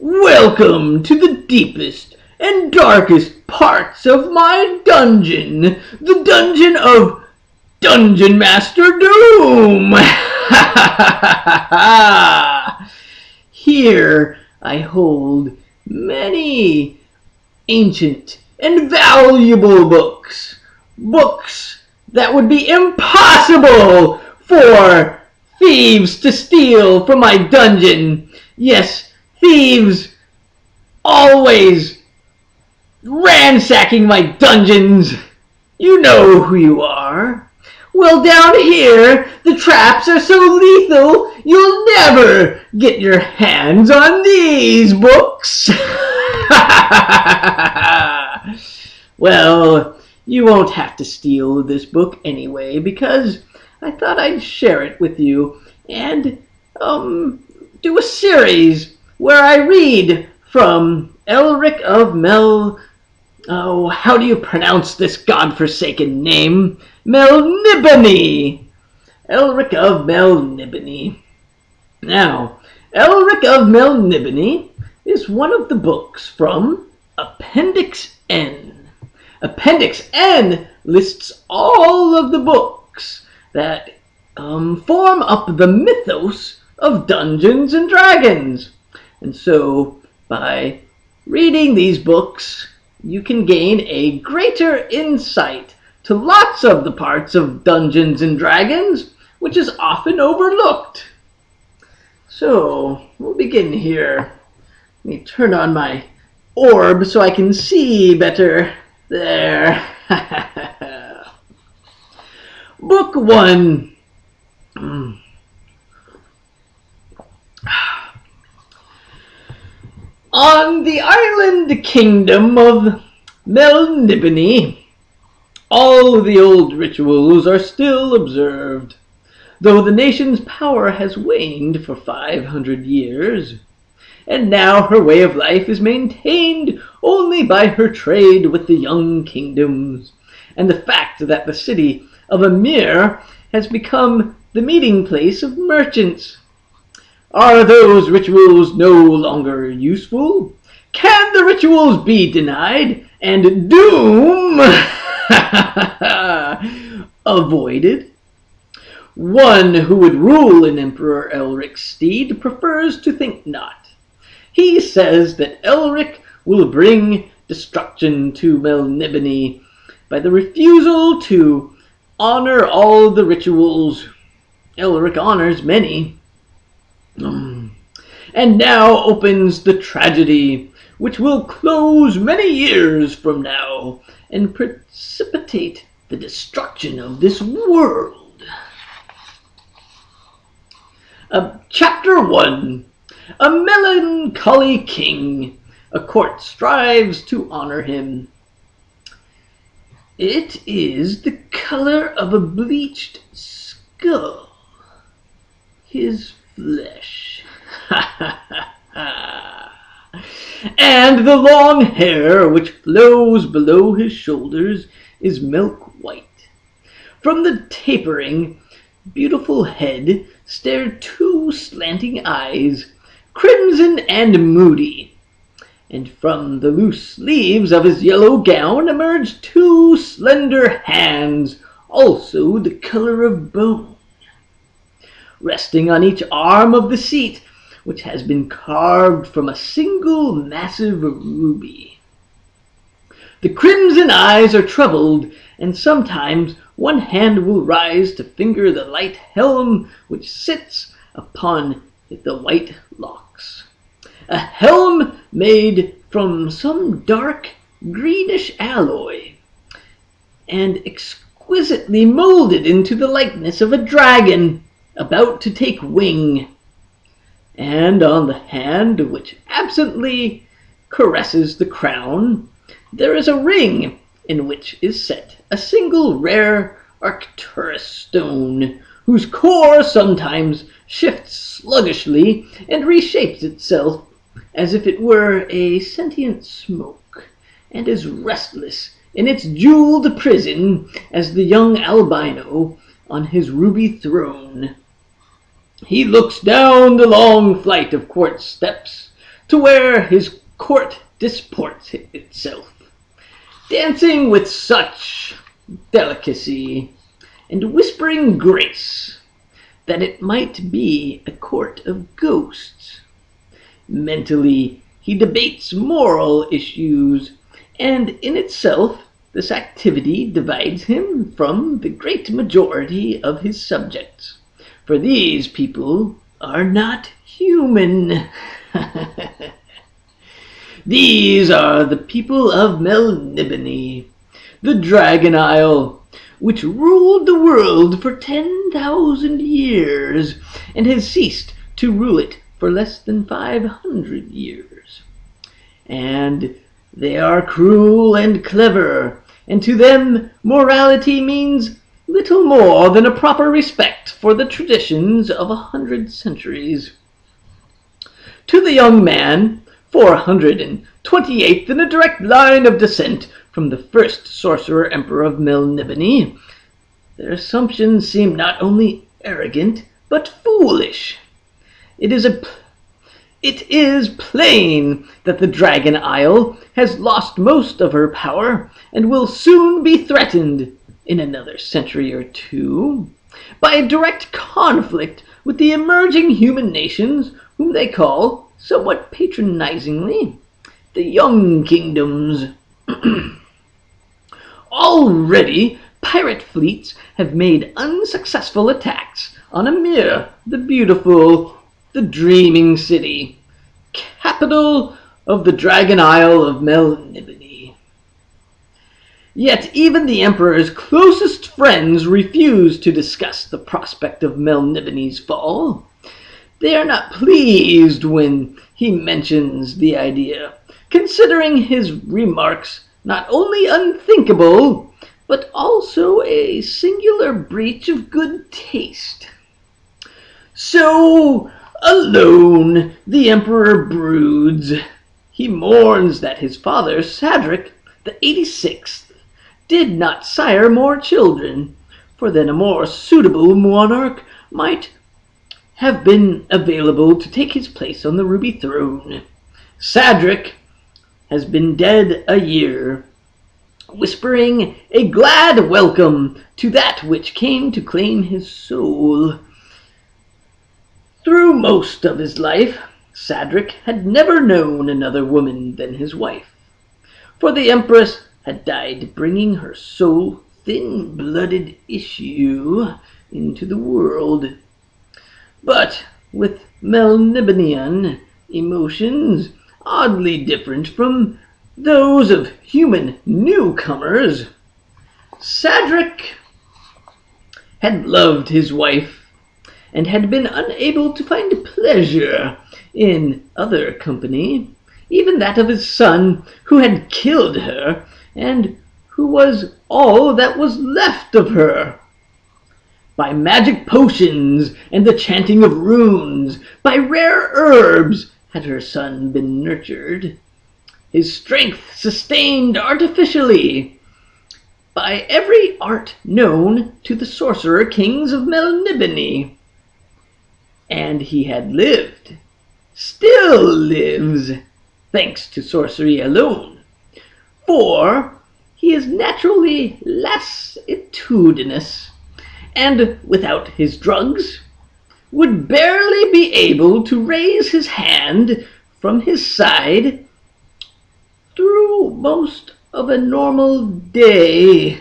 Welcome to the deepest and darkest parts of my dungeon, the dungeon of Dungeon Master Doom! Here I hold many ancient and valuable books. Books that would be impossible for thieves to steal from my dungeon. Yes, thieves always ransacking my dungeons. You know who you are. Well, down here, the traps are so lethal, you'll never get your hands on these books. Well, you won't have to steal this book anyway, because I thought I'd share it with you and do a series where I read from Elric of how do you pronounce this godforsaken name? Melnibone. Elric of Melnibone. Now, Elric of Melnibone is one of the books from Appendix N. Appendix N lists all of the books that form up the mythos of Dungeons and Dragons. And so, by reading these books, you can gain a greater insight to lots of the parts of Dungeons and Dragons, which is often overlooked. So, we'll begin here. Let me turn on my orb so I can see better. There. Book 1. On the island kingdom of Melnibone, all the old rituals are still observed, though the nation's power has waned for 500 years. And now her way of life is maintained only by her trade with the young kingdoms, and the fact that the city of Amir has become the meeting place of merchants. Are those rituals no longer useful? Can the rituals be denied and doom avoided? One who would rule in Emperor Elric's stead prefers to think not. He says that Elric will bring destruction to Melnibone by the refusal to honor all the rituals. Elric honors many. And now opens the tragedy, which will close many years from now and precipitate the destruction of this world. Chapter 1. A melancholy king. A court strives to honor him. It is the color of a bleached skull. His flesh. And the long hair which flows below his shoulders is milk white. From the tapering, beautiful head stare two slanting eyes, crimson and moody, and from the loose sleeves of his yellow gown emerge two slender hands, also the color of bone. Resting on each arm of the seat, which has been carved from a single massive ruby. The crimson eyes are troubled, and sometimes one hand will rise to finger the light helm which sits upon the white locks. A helm made from some dark greenish alloy, and exquisitely molded into the likeness of a dragon about to take wing. And on the hand which absently caresses the crown, there is a ring in which is set a single rare Arcturus stone, whose core sometimes shifts sluggishly and reshapes itself as if it were a sentient smoke, and is restless in its jeweled prison as the young albino on his ruby throne. He looks down the long flight of quartz steps to where his court disports itself, dancing with such delicacy and whispering grace that it might be a court of ghosts. Mentally, he debates moral issues, and in itself, this activity divides him from the great majority of his subjects, for these people are not human. These are the people of Melnibone, the Dragon Isle, which ruled the world for 10,000 years, and has ceased to rule it for less than 500 years. And they are cruel and clever, and to them morality means little more than a proper respect for the traditions of 100 centuries. To the young man, 428th in a direct line of descent from the first sorcerer emperor of Melnibone, their assumptions seem not only arrogant, but foolish. It is plain that the Dragon Isle has lost most of her power and will soon be threatened, in another century or two, by a direct conflict with the emerging human nations whom they call, somewhat patronizingly, the Young Kingdoms. Already, pirate fleets have made unsuccessful attacks on Amir, the beautiful, the dreaming city, capital of the Dragon Isle of Melnibone. Yet even the Emperor's closest friends refuse to discuss the prospect of Melnibone's fall. They are not pleased when he mentions the idea, considering his remarks not only unthinkable, but also a singular breach of good taste. So, alone, the Emperor broods. He mourns that his father, Sadric, the 86th, did not sire more children, for then a more suitable monarch might have been available to take his place on the ruby throne. Sadric has been dead a year, whispering a glad welcome to that which came to claim his soul. Through most of his life, Sadric had never known another woman than his wife, for the Empress had died bringing her sole thin-blooded issue into the world. But with Melnibonean emotions oddly different from those of human newcomers, Sadric had loved his wife and had been unable to find pleasure in other company, even that of his son, who had killed her, and who was all that was left of her. By magic potions and the chanting of runes, by rare herbs, had her son been nurtured, his strength sustained artificially, by every art known to the sorcerer kings of Melnibone. And he had lived, still lives, thanks to sorcery alone, for he is naturally lassitudinous, and without his drugs would barely be able to raise his hand from his side through most of a normal day.